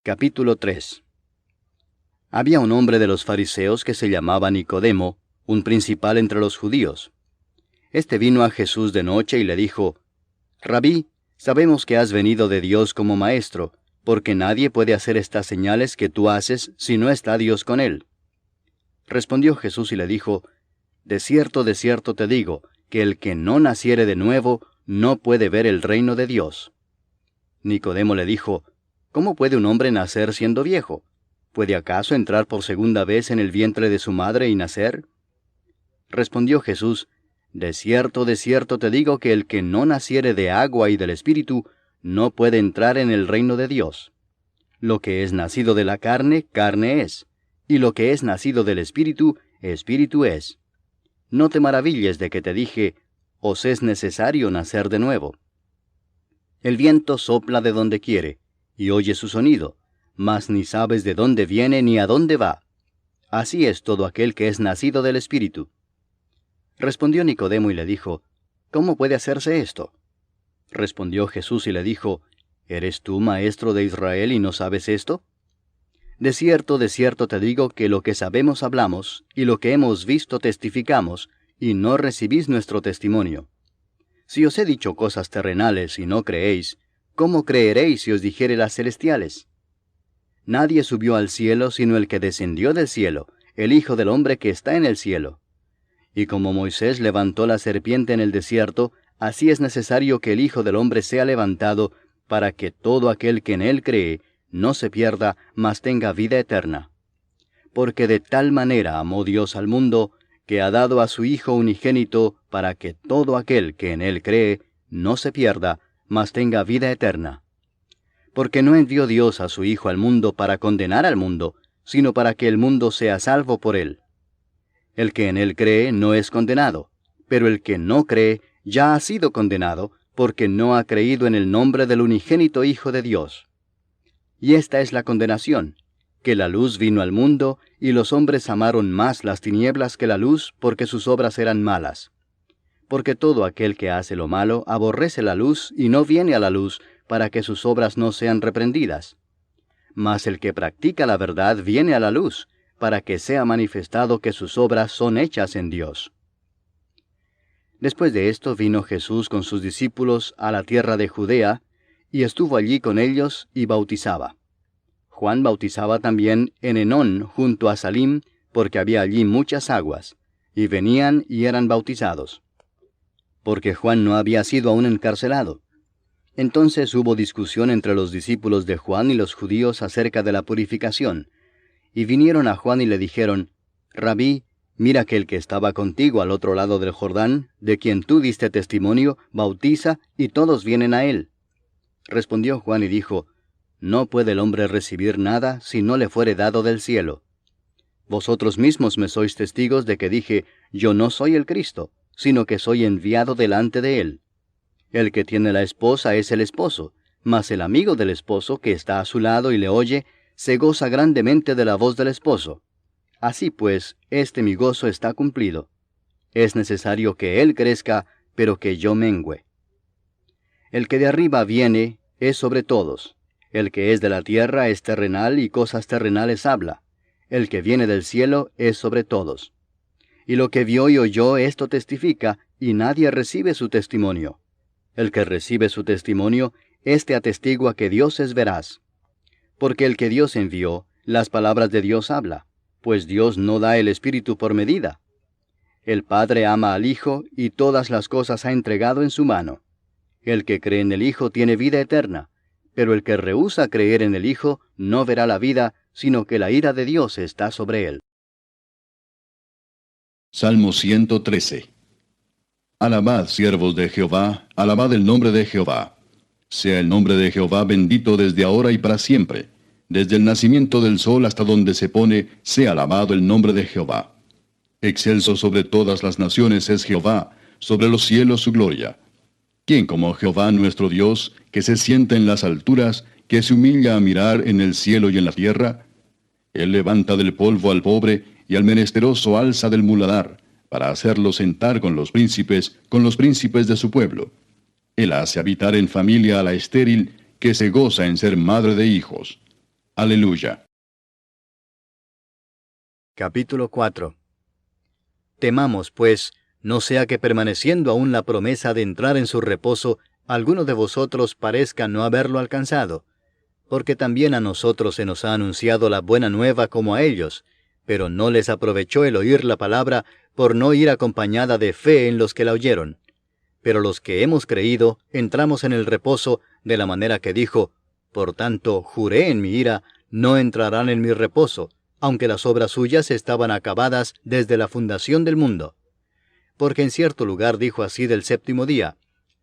Capítulo 3. Había un hombre de los fariseos que se llamaba Nicodemo, un principal entre los judíos. Este vino a Jesús de noche y le dijo: Rabí, sabemos que has venido de Dios como maestro, porque nadie puede hacer estas señales que tú haces si no está Dios con él. Respondió Jesús y le dijo: de cierto te digo, que el que no naciere de nuevo no puede ver el reino de Dios. Nicodemo le dijo: ¿cómo puede un hombre nacer siendo viejo? ¿Puede acaso entrar por segunda vez en el vientre de su madre y nacer? Respondió Jesús: de cierto te digo que el que no naciere de agua y del Espíritu no puede entrar en el reino de Dios. Lo que es nacido de la carne, carne es, y lo que es nacido del Espíritu, Espíritu es. No te maravilles de que te dije: os es necesario nacer de nuevo. El viento sopla de donde quiere, y oye su sonido, mas ni sabes de dónde viene ni a dónde va. Así es todo aquel que es nacido del Espíritu. Respondió Nicodemo y le dijo: ¿cómo puede hacerse esto? Respondió Jesús y le dijo: ¿eres tú maestro de Israel y no sabes esto? De cierto te digo que lo que sabemos hablamos, y lo que hemos visto testificamos, y no recibís nuestro testimonio. Si os he dicho cosas terrenales y no creéis, ¿cómo creeréis si os dijere las celestiales? Nadie subió al cielo sino el que descendió del cielo, el Hijo del Hombre que está en el cielo. Y como Moisés levantó la serpiente en el desierto, así es necesario que el Hijo del Hombre sea levantado, para que todo aquel que en él cree no se pierda, mas tenga vida eterna. Porque de tal manera amó Dios al mundo, que ha dado a su Hijo unigénito, para que todo aquel que en él cree no se pierda, mas tenga vida eterna. Porque no envió Dios a su Hijo al mundo para condenar al mundo, sino para que el mundo sea salvo por él. El que en él cree no es condenado, pero el que no cree ya ha sido condenado, porque no ha creído en el nombre del unigénito Hijo de Dios. Y esta es la condenación, que la luz vino al mundo, y los hombres amaron más las tinieblas que la luz, porque sus obras eran malas. Porque todo aquel que hace lo malo aborrece la luz, y no viene a la luz, para que sus obras no sean reprendidas. Mas el que practica la verdad viene a la luz, para que sea manifestado que sus obras son hechas en Dios. Después de esto vino Jesús con sus discípulos a la tierra de Judea, y estuvo allí con ellos y bautizaba. Juan bautizaba también en Enón junto a Salim, porque había allí muchas aguas, y venían y eran bautizados. Porque Juan no había sido aún encarcelado. Entonces hubo discusión entre los discípulos de Juan y los judíos acerca de la purificación. Y vinieron a Juan y le dijeron: Rabí, mira que el que estaba contigo al otro lado del Jordán, de quien tú diste testimonio, bautiza, y todos vienen a él. Respondió Juan y dijo: no puede el hombre recibir nada si no le fuere dado del cielo. Vosotros mismos me sois testigos de que dije: yo no soy el Cristo, sino que soy enviado delante de él. El que tiene la esposa es el esposo, mas el amigo del esposo que está a su lado y le oye, se goza grandemente de la voz del esposo. Así pues, mi gozo está cumplido. Es necesario que él crezca, pero que yo mengüe. El que de arriba viene es sobre todos. El que es de la tierra es terrenal y cosas terrenales habla. El que viene del cielo es sobre todos. Y lo que vio y oyó esto testifica, y nadie recibe su testimonio. El que recibe su testimonio, éste atestigua que Dios es veraz. Porque el que Dios envió, las palabras de Dios habla, pues Dios no da el Espíritu por medida. El Padre ama al Hijo, y todas las cosas ha entregado en su mano. El que cree en el Hijo tiene vida eterna, pero el que rehúsa creer en el Hijo no verá la vida, sino que la ira de Dios está sobre él. Salmo 113. Alabad, siervos de Jehová, alabad el nombre de Jehová. Sea el nombre de Jehová bendito desde ahora y para siempre. Desde el nacimiento del sol hasta donde se pone, sea alabado el nombre de Jehová. Excelso sobre todas las naciones es Jehová, sobre los cielos su gloria. ¿Quién como Jehová nuestro Dios, que se sienta en las alturas, que se humilla a mirar en el cielo y en la tierra? Él levanta del polvo al pobre, y al menesteroso alza del muladar, para hacerlo sentar con los príncipes de su pueblo. Él hace habitar en familia a la estéril, que se goza en ser madre de hijos. Aleluya. Capítulo 4. Temamos, pues, no sea que permaneciendo aún la promesa de entrar en su reposo, alguno de vosotros parezca no haberlo alcanzado, porque también a nosotros se nos ha anunciado la buena nueva como a ellos, pero no les aprovechó el oír la palabra por no ir acompañada de fe en los que la oyeron. Pero los que hemos creído entramos en el reposo de la manera que dijo: por tanto, juré en mi ira, no entrarán en mi reposo, aunque las obras suyas estaban acabadas desde la fundación del mundo. Porque en cierto lugar dijo así del séptimo día: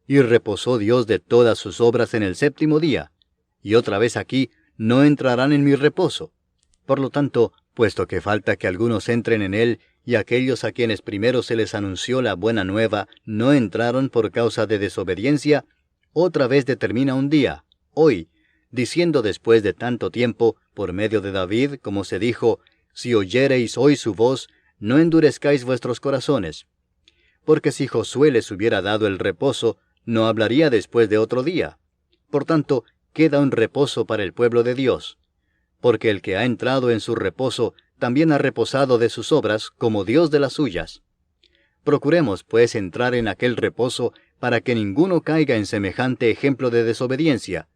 y reposó Dios de todas sus obras en el séptimo día. Y otra vez aquí: no entrarán en mi reposo. Por lo tanto, puesto que falta que algunos entren en él, y aquellos a quienes primero se les anunció la buena nueva no entraron por causa de desobediencia, otra vez determina un día, hoy, diciendo después de tanto tiempo, por medio de David, como se dijo: si oyereis hoy su voz, no endurezcáis vuestros corazones. Porque si Josué les hubiera dado el reposo, no hablaría después de otro día. Por tanto, queda un reposo para el pueblo de Dios. Porque el que ha entrado en su reposo, también ha reposado de sus obras, como Dios de las suyas. Procuremos, pues, entrar en aquel reposo, para que ninguno caiga en semejante ejemplo de desobediencia,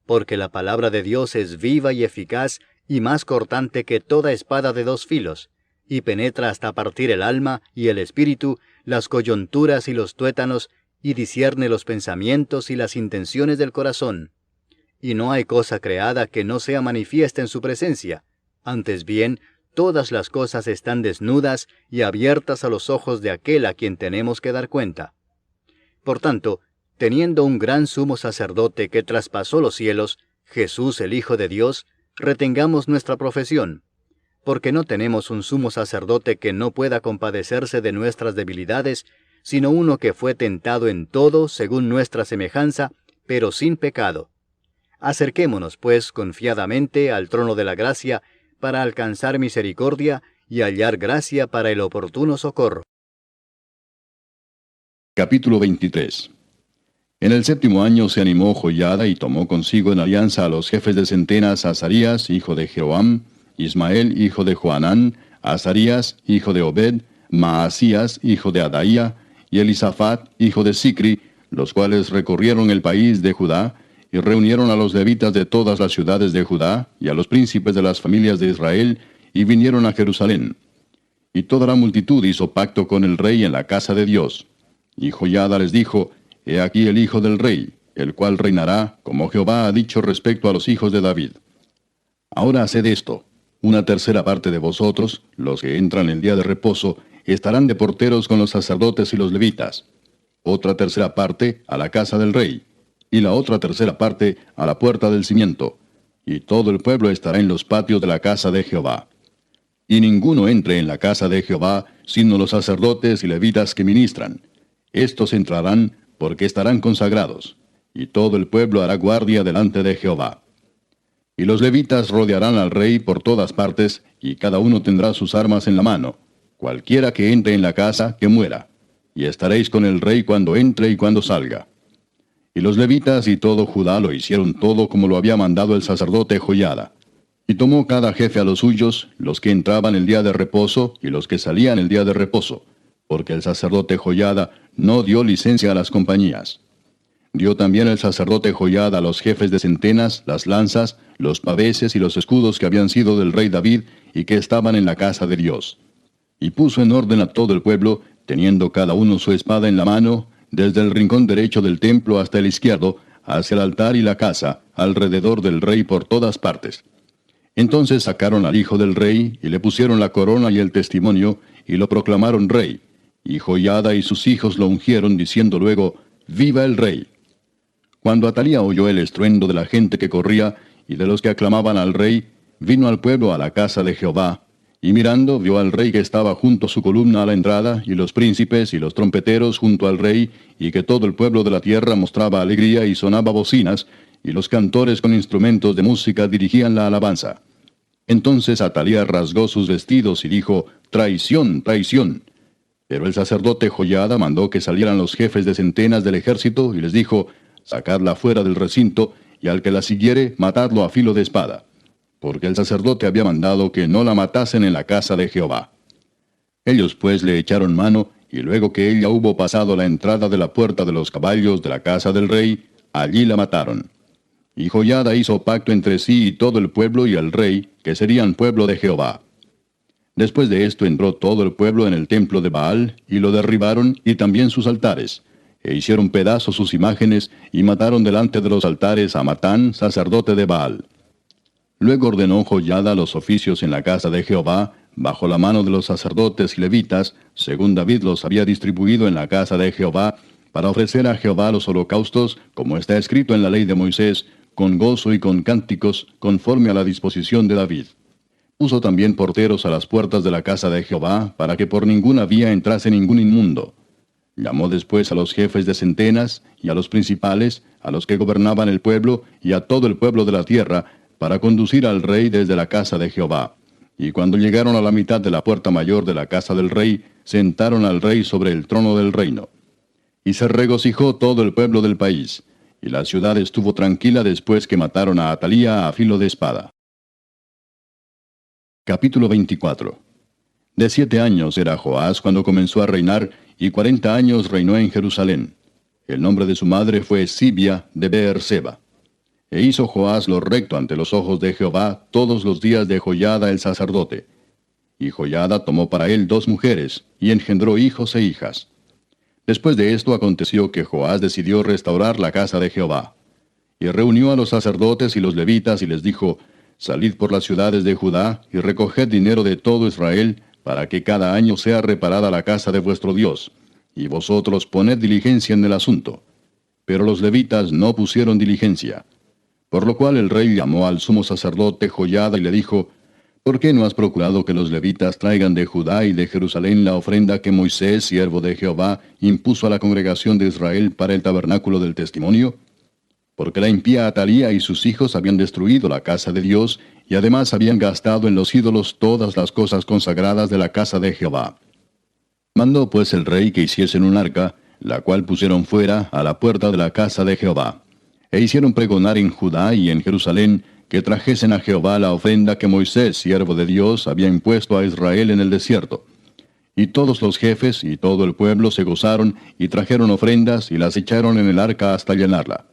porque la palabra de Dios es viva y eficaz, y más cortante que toda espada de dos filos, y penetra hasta partir el alma y el espíritu, las coyunturas y los tuétanos, y discierne los pensamientos y las intenciones del corazón. Y no hay cosa creada que no sea manifiesta en su presencia. Antes bien, todas las cosas están desnudas y abiertas a los ojos de aquel a quien tenemos que dar cuenta. Por tanto, teniendo un gran sumo sacerdote que traspasó los cielos, Jesús el Hijo de Dios, retengamos nuestra profesión, porque no tenemos un sumo sacerdote que no pueda compadecerse de nuestras debilidades, sino uno que fue tentado en todo según nuestra semejanza, pero sin pecado. Acerquémonos, pues, confiadamente al trono de la gracia, para alcanzar misericordia y hallar gracia para el oportuno socorro. Capítulo 23. En el séptimo año se animó Joiada y tomó consigo en alianza a los jefes de centenas Azarías, hijo de Jeroam, Ismael, hijo de Joanán, Azarías, hijo de Obed, Maasías, hijo de Adaía, y Elisafat, hijo de Sicri, los cuales recorrieron el país de Judá, y reunieron a los levitas de todas las ciudades de Judá, y a los príncipes de las familias de Israel, y vinieron a Jerusalén. Y toda la multitud hizo pacto con el rey en la casa de Dios. Y Joiada les dijo: He aquí el hijo del rey, el cual reinará, como Jehová ha dicho respecto a los hijos de David. Ahora haced esto: una tercera parte de vosotros, los que entran el día de reposo, estarán de porteros con los sacerdotes y los levitas. Otra tercera parte a la casa del rey, y la otra tercera parte a la puerta del cimiento, y todo el pueblo estará en los patios de la casa de Jehová. Y ninguno entre en la casa de Jehová, sino los sacerdotes y levitas que ministran. Estos entrarán, porque estarán consagrados, y todo el pueblo hará guardia delante de Jehová. Y los levitas rodearán al rey por todas partes, y cada uno tendrá sus armas en la mano. Cualquiera que entre en la casa, que muera. Y estaréis con el rey cuando entre y cuando salga. Y los levitas y todo Judá lo hicieron todo como lo había mandado el sacerdote Joiada. Y tomó cada jefe a los suyos, los que entraban el día de reposo y los que salían el día de reposo, porque el sacerdote Joiada no dio licencia a las compañías. Dio también el sacerdote Joiada a los jefes de centenas las lanzas, los paveses y los escudos que habían sido del rey David y que estaban en la casa de Dios. Y puso en orden a todo el pueblo, teniendo cada uno su espada en la mano, desde el rincón derecho del templo hasta el izquierdo, hacia el altar y la casa, alrededor del rey por todas partes. Entonces sacaron al hijo del rey, y le pusieron la corona y el testimonio, y lo proclamaron rey. Y Joiada y sus hijos lo ungieron, diciendo luego: ¡Viva el rey! Cuando Atalía oyó el estruendo de la gente que corría, y de los que aclamaban al rey, vino al pueblo a la casa de Jehová, y mirando vio al rey que estaba junto a su columna a la entrada, y los príncipes y los trompeteros junto al rey, y que todo el pueblo de la tierra mostraba alegría y sonaba bocinas, y los cantores con instrumentos de música dirigían la alabanza. Entonces Atalía rasgó sus vestidos y dijo: ¡Traición, traición! Pero el sacerdote Joiada mandó que salieran los jefes de centenas del ejército, y les dijo: Sacadla fuera del recinto, y al que la siguiere, matadlo a filo de espada. porque el sacerdote había mandado que no la matasen en la casa de Jehová. Ellos pues le echaron mano, y luego que ella hubo pasado la entrada de la puerta de los caballos de la casa del rey, allí la mataron. Y Joiada hizo pacto entre sí y todo el pueblo y el rey, que serían pueblo de Jehová. Después de esto entró todo el pueblo en el templo de Baal, y lo derribaron, y también sus altares, e hicieron pedazos sus imágenes, y mataron delante de los altares a Matán, sacerdote de Baal. Luego ordenó Joiada los oficios en la casa de Jehová, bajo la mano de los sacerdotes y levitas, según David los había distribuido en la casa de Jehová, para ofrecer a Jehová los holocaustos, como está escrito en la ley de Moisés, con gozo y con cánticos, conforme a la disposición de David. Puso también porteros a las puertas de la casa de Jehová, para que por ninguna vía entrase ningún inmundo. Llamó después a los jefes de centenas, y a los principales, a los que gobernaban el pueblo, y a todo el pueblo de la tierra, para conducir al rey desde la casa de Jehová. Y cuando llegaron a la mitad de la puerta mayor de la casa del rey, sentaron al rey sobre el trono del reino. Y se regocijó todo el pueblo del país, y la ciudad estuvo tranquila después que mataron a Atalía a filo de espada. Capítulo 24. De 7 años era Joás cuando comenzó a reinar, y 40 años reinó en Jerusalén. El nombre de su madre fue Sibia de Beerseba. E hizo Joás lo recto ante los ojos de Jehová todos los días de Joiada el sacerdote. Y Joiada tomó para él 2 mujeres, y engendró hijos e hijas. Después de esto aconteció que Joás decidió restaurar la casa de Jehová. Y reunió a los sacerdotes y los levitas y les dijo: Salid por las ciudades de Judá y recoged dinero de todo Israel, para que cada año sea reparada la casa de vuestro Dios, y vosotros poned diligencia en el asunto. Pero los levitas no pusieron diligencia. Por lo cual el rey llamó al sumo sacerdote Joiada y le dijo: ¿Por qué no has procurado que los levitas traigan de Judá y de Jerusalén la ofrenda que Moisés, siervo de Jehová, impuso a la congregación de Israel para el tabernáculo del testimonio? Porque la impía Atalía y sus hijos habían destruido la casa de Dios, y además habían gastado en los ídolos todas las cosas consagradas de la casa de Jehová. Mandó pues el rey que hiciesen un arca, la cual pusieron fuera a la puerta de la casa de Jehová. E hicieron pregonar en Judá y en Jerusalén que trajesen a Jehová la ofrenda que Moisés, siervo de Dios, había impuesto a Israel en el desierto. Y todos los jefes y todo el pueblo se gozaron y trajeron ofrendas y las echaron en el arca hasta llenarla.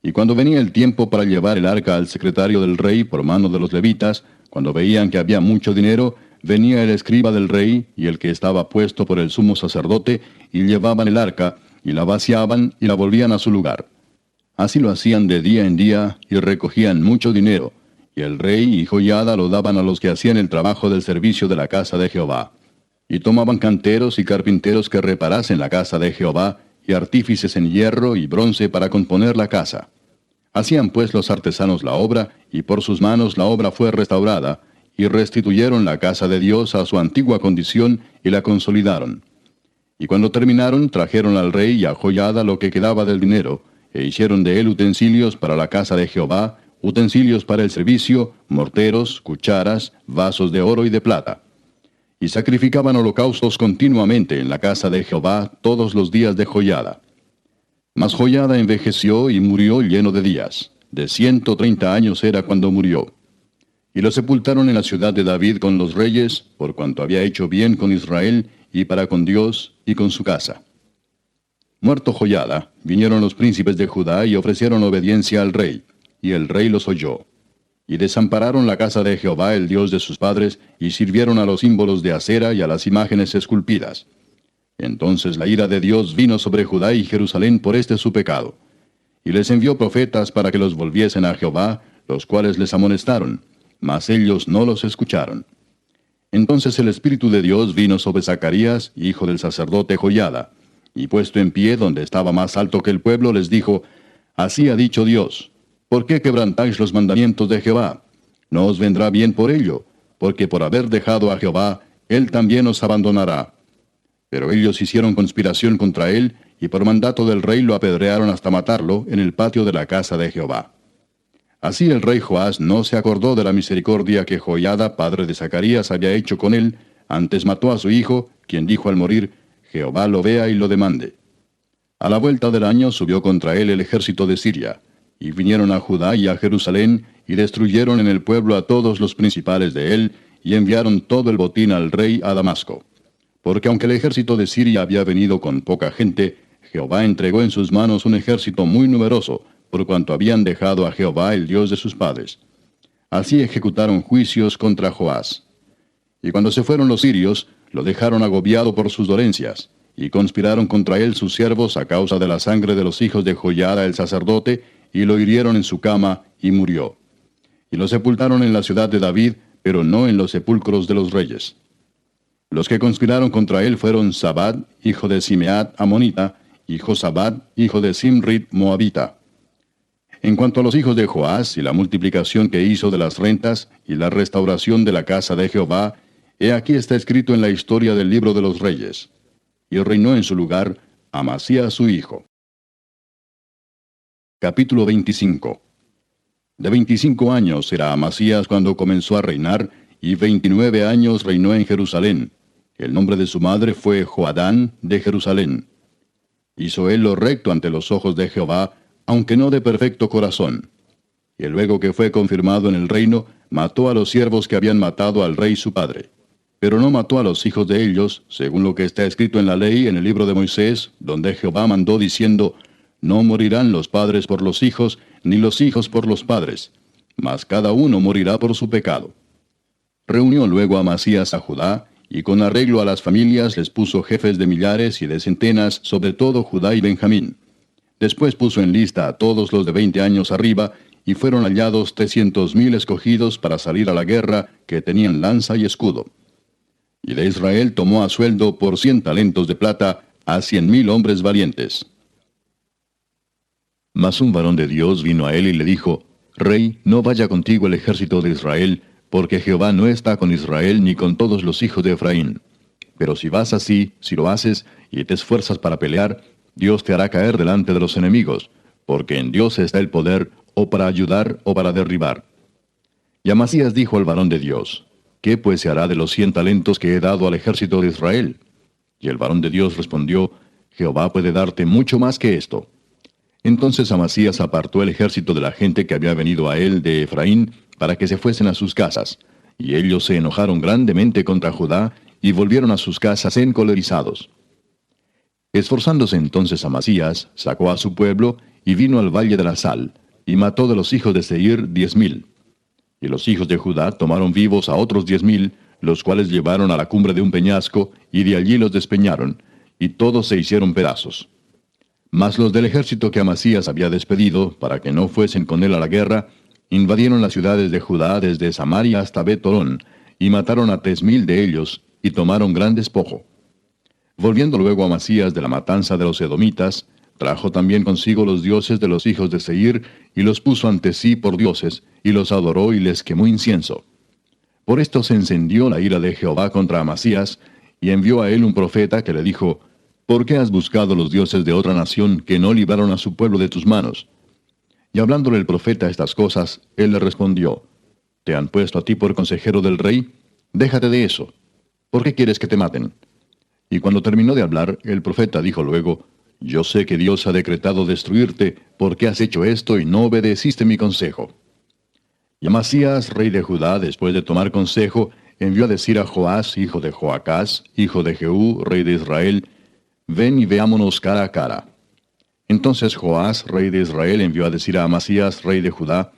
Y cuando venía el tiempo para llevar el arca al secretario del rey por mano de los levitas, cuando veían que había mucho dinero, venía el escriba del rey y el que estaba puesto por el sumo sacerdote, y llevaban el arca, y la vaciaban y la volvían a su lugar. Así lo hacían de día en día, y recogían mucho dinero, y el rey y Joiada lo daban a los que hacían el trabajo del servicio de la casa de Jehová. Y tomaban canteros y carpinteros que reparasen la casa de Jehová, y artífices en hierro y bronce para componer la casa. Hacían pues los artesanos la obra, y por sus manos la obra fue restaurada, y restituyeron la casa de Dios a su antigua condición, y la consolidaron. Y cuando terminaron, trajeron al rey y a Joiada lo que quedaba del dinero, e hicieron de él utensilios para la casa de Jehová, utensilios para el servicio, morteros, cucharas, vasos de oro y de plata. Y sacrificaban holocaustos continuamente en la casa de Jehová todos los días de Joiada. Mas Joiada envejeció y murió lleno de días. De 130 años era cuando murió. Y lo sepultaron en la ciudad de David con los reyes, por cuanto había hecho bien con Israel, y para con Dios, y con su casa. Muerto Joiada, vinieron los príncipes de Judá y ofrecieron obediencia al rey, y el rey los oyó. Y desampararon la casa de Jehová, el Dios de sus padres, y sirvieron a los símbolos de acera y a las imágenes esculpidas. Entonces la ira de Dios vino sobre Judá y Jerusalén por este su pecado. Y les envió profetas para que los volviesen a Jehová, los cuales les amonestaron, mas ellos no los escucharon. Entonces el Espíritu de Dios vino sobre Zacarías, hijo del sacerdote Joiada, y puesto en pie donde estaba más alto que el pueblo, les dijo: Así ha dicho Dios, ¿por qué quebrantáis los mandamientos de Jehová? No os vendrá bien por ello, porque por haber dejado a Jehová, él también os abandonará. Pero ellos hicieron conspiración contra él, y por mandato del rey lo apedrearon hasta matarlo en el patio de la casa de Jehová. Así el rey Joás no se acordó de la misericordia que Joiada, padre de Zacarías, había hecho con él, antes mató a su hijo, quien dijo al morir: Jehová lo vea y lo demande. A la vuelta del año subió contra él el ejército de Siria, y vinieron a Judá y a Jerusalén, y destruyeron en el pueblo a todos los principales de él, y enviaron todo el botín al rey a Damasco. Porque aunque el ejército de Siria había venido con poca gente, Jehová entregó en sus manos un ejército muy numeroso, por cuanto habían dejado a Jehová el Dios de sus padres. Así ejecutaron juicios contra Joás. Y cuando se fueron los sirios, lo dejaron agobiado por sus dolencias, y conspiraron contra él sus siervos a causa de la sangre de los hijos de Joiada el sacerdote, y lo hirieron en su cama, y murió. Y lo sepultaron en la ciudad de David, pero no en los sepulcros de los reyes. Los que conspiraron contra él fueron Zabad, hijo de Simeat, amonita, y Josabad, hijo de Simrit, moabita. En cuanto a los hijos de Joás y la multiplicación que hizo de las rentas y la restauración de la casa de Jehová, he aquí está escrito en la historia del libro de los reyes. Y reinó en su lugar Amasías su hijo. Capítulo 25. De 25 años era Amasías cuando comenzó a reinar, y 29 años reinó en Jerusalén. El nombre de su madre fue Joadán de Jerusalén. Hizo él lo recto ante los ojos de Jehová, aunque no de perfecto corazón. Y luego que fue confirmado en el reino, mató a los siervos que habían matado al rey su padre. Pero no mató a los hijos de ellos, según lo que está escrito en la ley en el libro de Moisés, donde Jehová mandó diciendo: No morirán los padres por los hijos, ni los hijos por los padres, mas cada uno morirá por su pecado. Reunió luego Amasías a Judá, y con arreglo a las familias les puso jefes de millares y de centenas sobre todo Judá y Benjamín. Después puso en lista a todos los de 20 años arriba, y fueron hallados 300,000 escogidos para salir a la guerra, que tenían lanza y escudo. Y de Israel tomó a sueldo por 100 talentos de plata a 100,000 hombres valientes. Mas un varón de Dios vino a él y le dijo: Rey, no vaya contigo el ejército de Israel, porque Jehová no está con Israel ni con todos los hijos de Efraín. Pero si vas así, si lo haces, y te esfuerzas para pelear, Dios te hará caer delante de los enemigos, porque en Dios está el poder, o para ayudar o para derribar. Y Amasías dijo al varón de Dios: ¿Qué pues se hará de los 100 talentos que he dado al ejército de Israel? Y el varón de Dios respondió: Jehová puede darte mucho más que esto. Entonces Amasías apartó el ejército de la gente que había venido a él de Efraín, para que se fuesen a sus casas, y ellos se enojaron grandemente contra Judá, y volvieron a sus casas encolerizados. Esforzándose entonces Amasías, sacó a su pueblo, y vino al valle de la Sal, y mató de los hijos de Seir 10,000. Y los hijos de Judá tomaron vivos a otros 10,000, los cuales llevaron a la cumbre de un peñasco, y de allí los despeñaron, y todos se hicieron pedazos. Mas los del ejército que Amasías había despedido, para que no fuesen con él a la guerra, invadieron las ciudades de Judá desde Samaria hasta Bet-Horón, y mataron a 3,000 de ellos, y tomaron gran despojo. Volviendo luego Amasías de la matanza de los edomitas, trajo también consigo los dioses de los hijos de Seir, y los puso ante sí por dioses, y los adoró y les quemó incienso. Por esto se encendió la ira de Jehová contra Amasías, y envió a él un profeta que le dijo: ¿Por qué has buscado los dioses de otra nación que no libraron a su pueblo de tus manos? Y hablándole el profeta estas cosas, él le respondió: ¿Te han puesto a ti por consejero del rey? Déjate de eso. ¿Por qué quieres que te maten? Y cuando terminó de hablar, el profeta dijo luego: Yo sé que Dios ha decretado destruirte, porque has hecho esto y no obedeciste mi consejo. Y Amasías, rey de Judá, después de tomar consejo, envió a decir a Joás, hijo de Joacás, hijo de Jehú, rey de Israel: Ven y veámonos cara a cara. Entonces Joás, rey de Israel, envió a decir a Amasías, rey de Judá: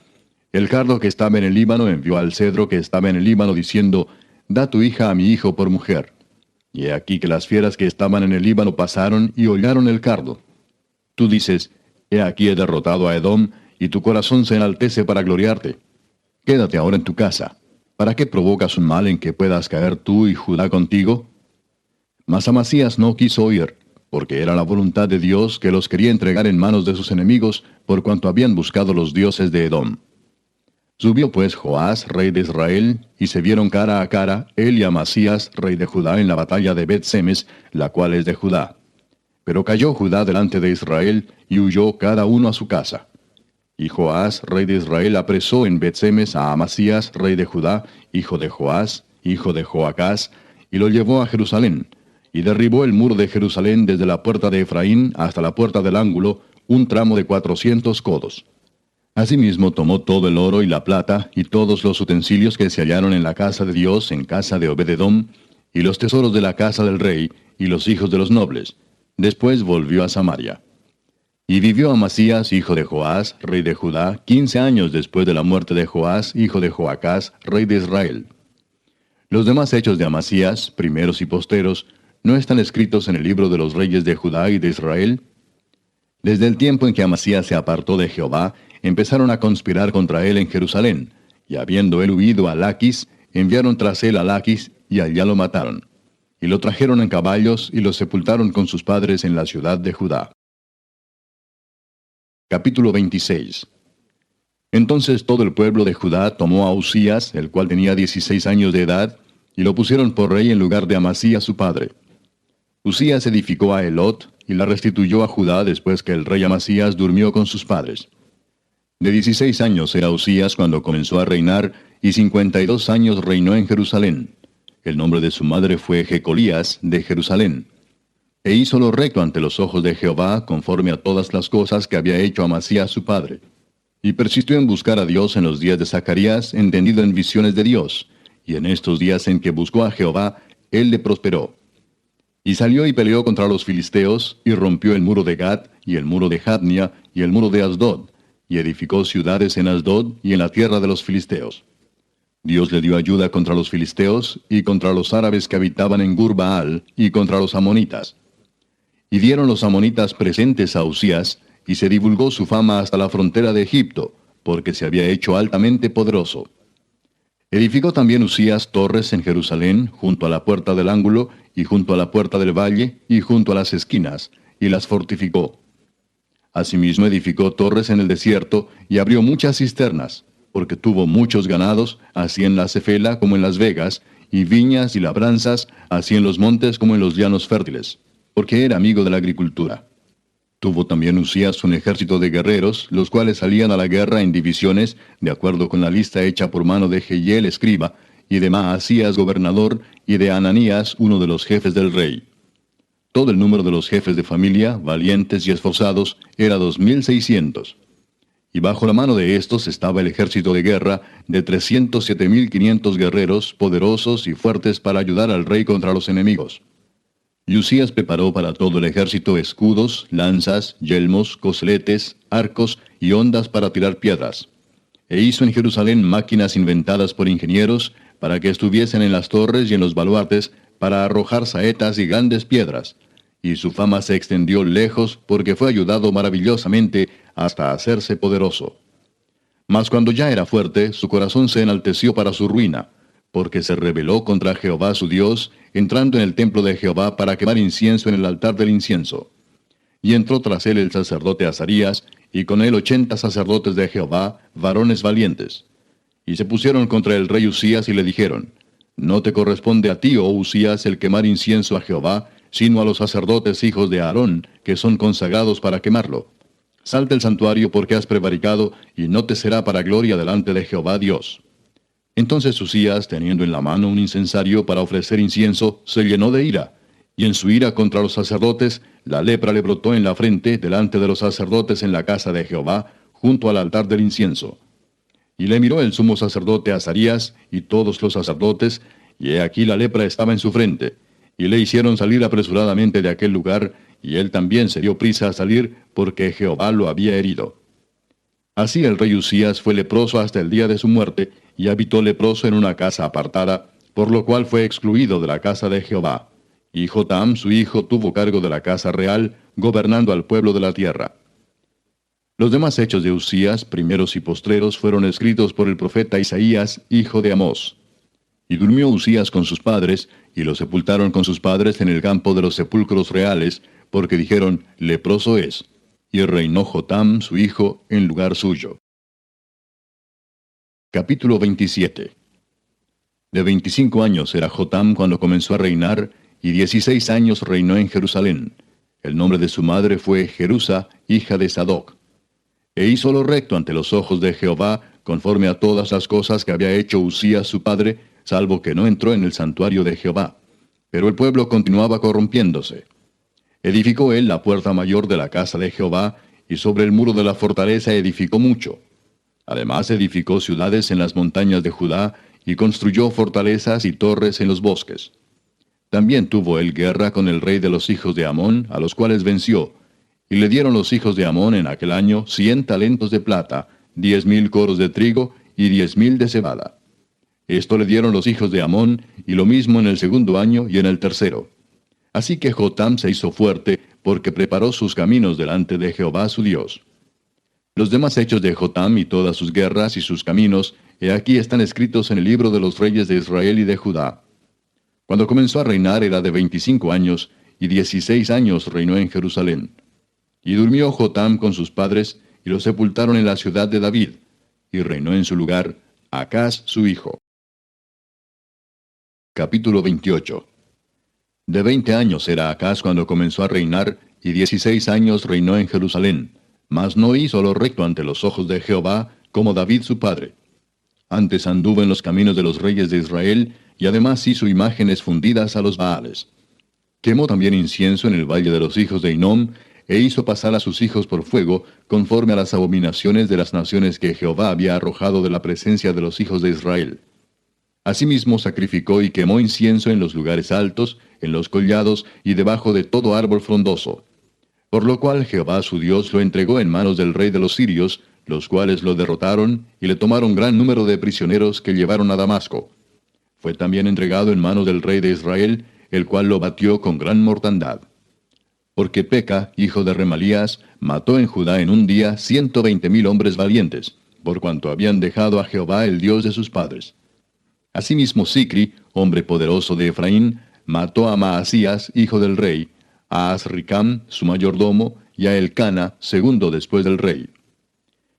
El cardo que estaba en el Líbano envió al cedro que estaba en el Líbano, diciendo: Da tu hija a mi hijo por mujer. Y he aquí que las fieras que estaban en el Líbano pasaron y hollaron el cardo. Tú dices: He aquí he derrotado a Edom, y tu corazón se enaltece para gloriarte. Quédate ahora en tu casa. ¿Para qué provocas un mal en que puedas caer tú y Judá contigo? Mas Amasías no quiso oír, porque era la voluntad de Dios que los quería entregar en manos de sus enemigos, por cuanto habían buscado los dioses de Edom. Subió pues Joás, rey de Israel, y se vieron cara a cara, él y Amasías, rey de Judá, en la batalla de Bet-Semes, la cual es de Judá. Pero cayó Judá delante de Israel, y huyó cada uno a su casa. Y Joás, rey de Israel, apresó en Bet-Semes a Amasías, rey de Judá, hijo de Joás, hijo de Joacás, y lo llevó a Jerusalén, y derribó el muro de Jerusalén desde la puerta de Efraín hasta la puerta del ángulo, un tramo de 400 codos. Asimismo tomó todo el oro y la plata, y todos los utensilios que se hallaron en la casa de Dios, en casa de Obed-edom, y los tesoros de la casa del rey, y los hijos de los nobles. Después volvió a Samaria. Y vivió Amasías, hijo de Joás, rey de Judá, 15 años después de la muerte de Joás, hijo de Joacás, rey de Israel. Los demás hechos de Amasías, primeros y posteros, ¿no están escritos en el libro de los reyes de Judá y de Israel? Desde el tiempo en que Amasías se apartó de Jehová, empezaron a conspirar contra él en Jerusalén, y habiendo él huido a Laquis, enviaron tras él a Laquis, y allá lo mataron. Y lo trajeron en caballos, y lo sepultaron con sus padres en la ciudad de Judá. Capítulo 26. Entonces todo el pueblo de Judá tomó a Usías, el cual tenía 16 años de edad, y lo pusieron por rey en lugar de Amasías su padre. Usías edificó a Elot, y la restituyó a Judá después que el rey Amasías durmió con sus padres. De 16 años era Usías cuando comenzó a reinar, y 52 años reinó en Jerusalén. El nombre de su madre fue Jecolías, de Jerusalén. E hizo lo recto ante los ojos de Jehová, conforme a todas las cosas que había hecho Amasías su padre. Y persistió en buscar a Dios en los días de Zacarías, entendido en visiones de Dios. Y en estos días en que buscó a Jehová, él le prosperó. Y salió y peleó contra los filisteos, y rompió el muro de Gat, y el muro de Jabnia, y el muro de Asdod, y edificó ciudades en Asdod y en la tierra de los filisteos. Dios le dio ayuda contra los filisteos, y contra los árabes que habitaban en Gur-Baal, y contra los amonitas. Y dieron los amonitas presentes a Usías, y se divulgó su fama hasta la frontera de Egipto, porque se había hecho altamente poderoso. Edificó también Usías torres en Jerusalén, junto a la puerta del ángulo, y junto a la puerta del valle, y junto a las esquinas, y las fortificó. Asimismo edificó torres en el desierto, y abrió muchas cisternas, porque tuvo muchos ganados, así en la Cefela como en las vegas, y viñas y labranzas, así en los montes como en los llanos fértiles, porque era amigo de la agricultura. Tuvo también Usías un ejército de guerreros, los cuales salían a la guerra en divisiones, de acuerdo con la lista hecha por mano de Jehiel escriba, y de Maasías gobernador, y de Ananías uno de los jefes del rey. Todo el número de los jefes de familia, valientes y esforzados, era 2600. Y bajo la mano de estos estaba el ejército de guerra de 307.500 guerreros, poderosos y fuertes para ayudar al rey contra los enemigos. Y Usías preparó para todo el ejército escudos, lanzas, yelmos, cosletes, arcos y hondas para tirar piedras. E hizo en Jerusalén máquinas inventadas por ingenieros, para que estuviesen en las torres y en los baluartes, para arrojar saetas y grandes piedras. Y su fama se extendió lejos, porque fue ayudado maravillosamente hasta hacerse poderoso. Mas cuando ya era fuerte, su corazón se enalteció para su ruina, porque se rebeló contra Jehová su Dios, entrando en el templo de Jehová para quemar incienso en el altar del incienso. Y entró tras él el sacerdote Azarías, y con él 80 sacerdotes de Jehová, varones valientes. Y se pusieron contra el rey Usías y le dijeron: No te corresponde a ti, oh Usías, el quemar incienso a Jehová, sino a los sacerdotes hijos de Aarón, que son consagrados para quemarlo. Sal del santuario porque has prevaricado, y no te será para gloria delante de Jehová Dios. Entonces Usías, teniendo en la mano un incensario para ofrecer incienso, se llenó de ira, y en su ira contra los sacerdotes, la lepra le brotó en la frente delante de los sacerdotes en la casa de Jehová, junto al altar del incienso. Y le miró el sumo sacerdote Azarías y todos los sacerdotes, y he aquí la lepra estaba en su frente. Y le hicieron salir apresuradamente de aquel lugar, y él también se dio prisa a salir, porque Jehová lo había herido. Así el rey Usías fue leproso hasta el día de su muerte, y habitó leproso en una casa apartada, por lo cual fue excluido de la casa de Jehová. Y Jotam, su hijo, tuvo cargo de la casa real, gobernando al pueblo de la tierra. Los demás hechos de Usías, primeros y postreros, fueron escritos por el profeta Isaías, hijo de Amós. Y durmió Usías con sus padres, y lo sepultaron con sus padres en el campo de los sepulcros reales, porque dijeron: leproso es. Y reinó Jotam, su hijo, en lugar suyo. Capítulo 27. De 25 años era Jotam cuando comenzó a reinar, y 16 años reinó en Jerusalén. El nombre de su madre fue Jerusa, hija de Sadoc. E hizo lo recto ante los ojos de Jehová, conforme a todas las cosas que había hecho Usías su padre, salvo que no entró en el santuario de Jehová. Pero el pueblo continuaba corrompiéndose. Edificó él la puerta mayor de la casa de Jehová, y sobre el muro de la fortaleza edificó mucho. Además edificó ciudades en las montañas de Judá y construyó fortalezas y torres en los bosques. También tuvo él guerra con el rey de los hijos de Amón, a los cuales venció, y le dieron los hijos de Amón en aquel año 100 talentos de plata, 10,000 coros de trigo y 10,000 de cebada. Esto le dieron los hijos de Amón, y lo mismo en el segundo año y en el tercero. Así que Jotam se hizo fuerte, porque preparó sus caminos delante de Jehová su Dios. Los demás hechos de Jotam y todas sus guerras y sus caminos, he aquí están escritos en el libro de los reyes de Israel y de Judá. Cuando comenzó a reinar era de 25 años, y 16 años reinó en Jerusalén. Y durmió Jotam con sus padres, y lo sepultaron en la ciudad de David, y reinó en su lugar Acaz su hijo. Capítulo 28. De 20 años era Acaz cuando comenzó a reinar, y 16 años reinó en Jerusalén, mas no hizo lo recto ante los ojos de Jehová, como David su padre. Antes anduvo en los caminos de los reyes de Israel, y además hizo imágenes fundidas a los Baales. Quemó también incienso en el valle de los hijos de Hinnom, e hizo pasar a sus hijos por fuego, conforme a las abominaciones de las naciones que Jehová había arrojado de la presencia de los hijos de Israel. Asimismo sacrificó y quemó incienso en los lugares altos, en los collados y debajo de todo árbol frondoso. Por lo cual Jehová su Dios lo entregó en manos del rey de los sirios, los cuales lo derrotaron y le tomaron gran número de prisioneros que llevaron a Damasco. Fue también entregado en manos del rey de Israel, el cual lo batió con gran mortandad. Porque Peca, hijo de Remalías, mató en Judá en un día 120,000 hombres valientes, por cuanto habían dejado a Jehová el Dios de sus padres. Asimismo Sicri, hombre poderoso de Efraín, mató a Maasías, hijo del rey, a Azricam, su mayordomo, y a Elcana, segundo después del rey.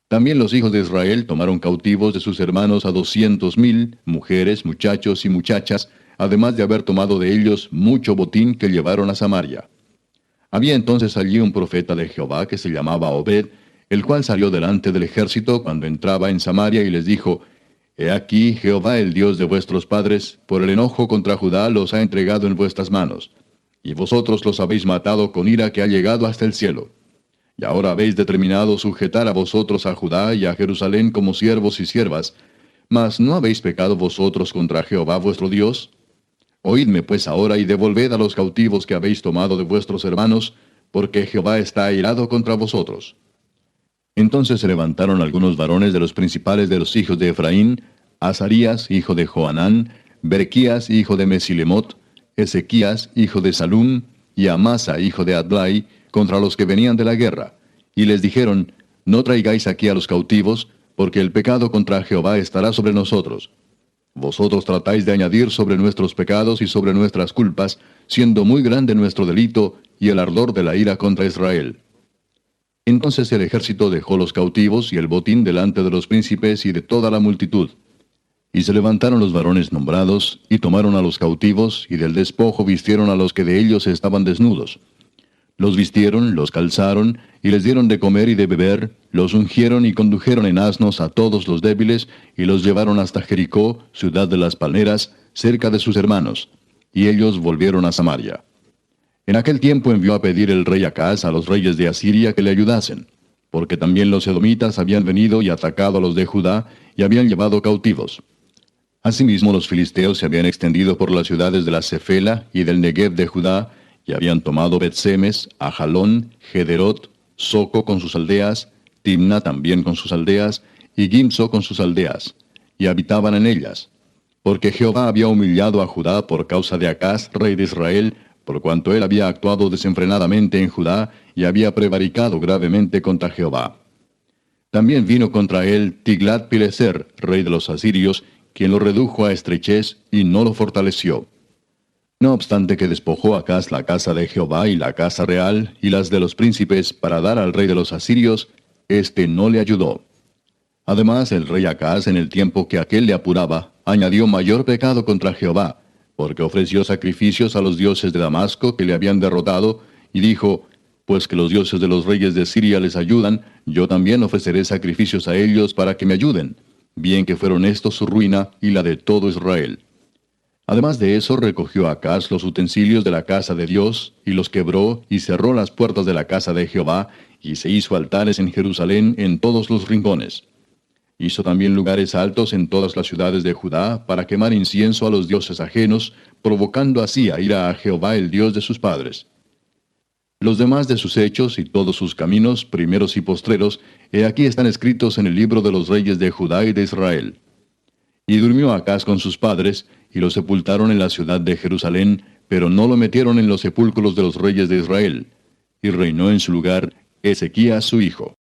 También los hijos de Israel tomaron cautivos de sus hermanos a 200,000, mujeres, muchachos y muchachas, además de haber tomado de ellos mucho botín que llevaron a Samaria. Había entonces allí un profeta de Jehová que se llamaba Obed, el cual salió delante del ejército cuando entraba en Samaria y les dijo: He aquí Jehová el Dios de vuestros padres, por el enojo contra Judá los ha entregado en vuestras manos, y vosotros los habéis matado con ira que ha llegado hasta el cielo. Y ahora habéis determinado sujetar a vosotros a Judá y a Jerusalén como siervos y siervas, mas ¿no habéis pecado vosotros contra Jehová vuestro Dios? Oídme pues ahora y devolved a los cautivos que habéis tomado de vuestros hermanos, porque Jehová está airado contra vosotros. Entonces se levantaron algunos varones de los principales de los hijos de Efraín, Azarías, hijo de Johanán, Berequías, hijo de Mesilemot, Ezequías, hijo de Salum, y Amasa, hijo de Adlai, contra los que venían de la guerra, y les dijeron: No traigáis aquí a los cautivos, porque el pecado contra Jehová estará sobre nosotros. Vosotros tratáis de añadir sobre nuestros pecados y sobre nuestras culpas, siendo muy grande nuestro delito y el ardor de la ira contra Israel. Entonces el ejército dejó los cautivos y el botín delante de los príncipes y de toda la multitud. Y se levantaron los varones nombrados, y tomaron a los cautivos, y del despojo vistieron a los que de ellos estaban desnudos. Los vistieron, los calzaron, y les dieron de comer y de beber, los ungieron y condujeron en asnos a todos los débiles, y los llevaron hasta Jericó, ciudad de las palmeras, cerca de sus hermanos, y ellos volvieron a Samaria. En aquel tiempo envió a pedir el rey Acaz a los reyes de Asiria que le ayudasen, porque también los edomitas habían venido y atacado a los de Judá, y habían llevado cautivos. Asimismo los filisteos se habían extendido por las ciudades de la Cefela y del Negev de Judá, y habían tomado Bet-Semes, Ajalón, Gederot, Soco con sus aldeas, Timna también con sus aldeas, y Gimso con sus aldeas, y habitaban en ellas. Porque Jehová había humillado a Judá por causa de Acaz, rey de Israel, por cuanto él había actuado desenfrenadamente en Judá, y había prevaricado gravemente contra Jehová. También vino contra él Tiglat-Pileser, rey de los asirios, quien lo redujo a estrechez y no lo fortaleció. No obstante que despojó Acaz la casa de Jehová y la casa real y las de los príncipes para dar al rey de los asirios, éste no le ayudó. Además el rey Acaz, en el tiempo que aquél le apuraba, añadió mayor pecado contra Jehová, porque ofreció sacrificios a los dioses de Damasco que le habían derrotado, y dijo: Pues que los dioses de los reyes de Siria les ayudan, yo también ofreceré sacrificios a ellos para que me ayuden, bien que fueron estos su ruina y la de todo Israel. Además de eso, recogió Acaz los utensilios de la casa de Dios, y los quebró, y cerró las puertas de la casa de Jehová, y se hizo altares en Jerusalén en todos los rincones. Hizo también lugares altos en todas las ciudades de Judá para quemar incienso a los dioses ajenos, provocando así a ira a Jehová el Dios de sus padres. Los demás de sus hechos y todos sus caminos, primeros y postreros, he aquí están escritos en el libro de los reyes de Judá y de Israel. Y durmió Acaz con sus padres, y lo sepultaron en la ciudad de Jerusalén, pero no lo metieron en los sepulcros de los reyes de Israel. Y reinó en su lugar Ezequías su hijo.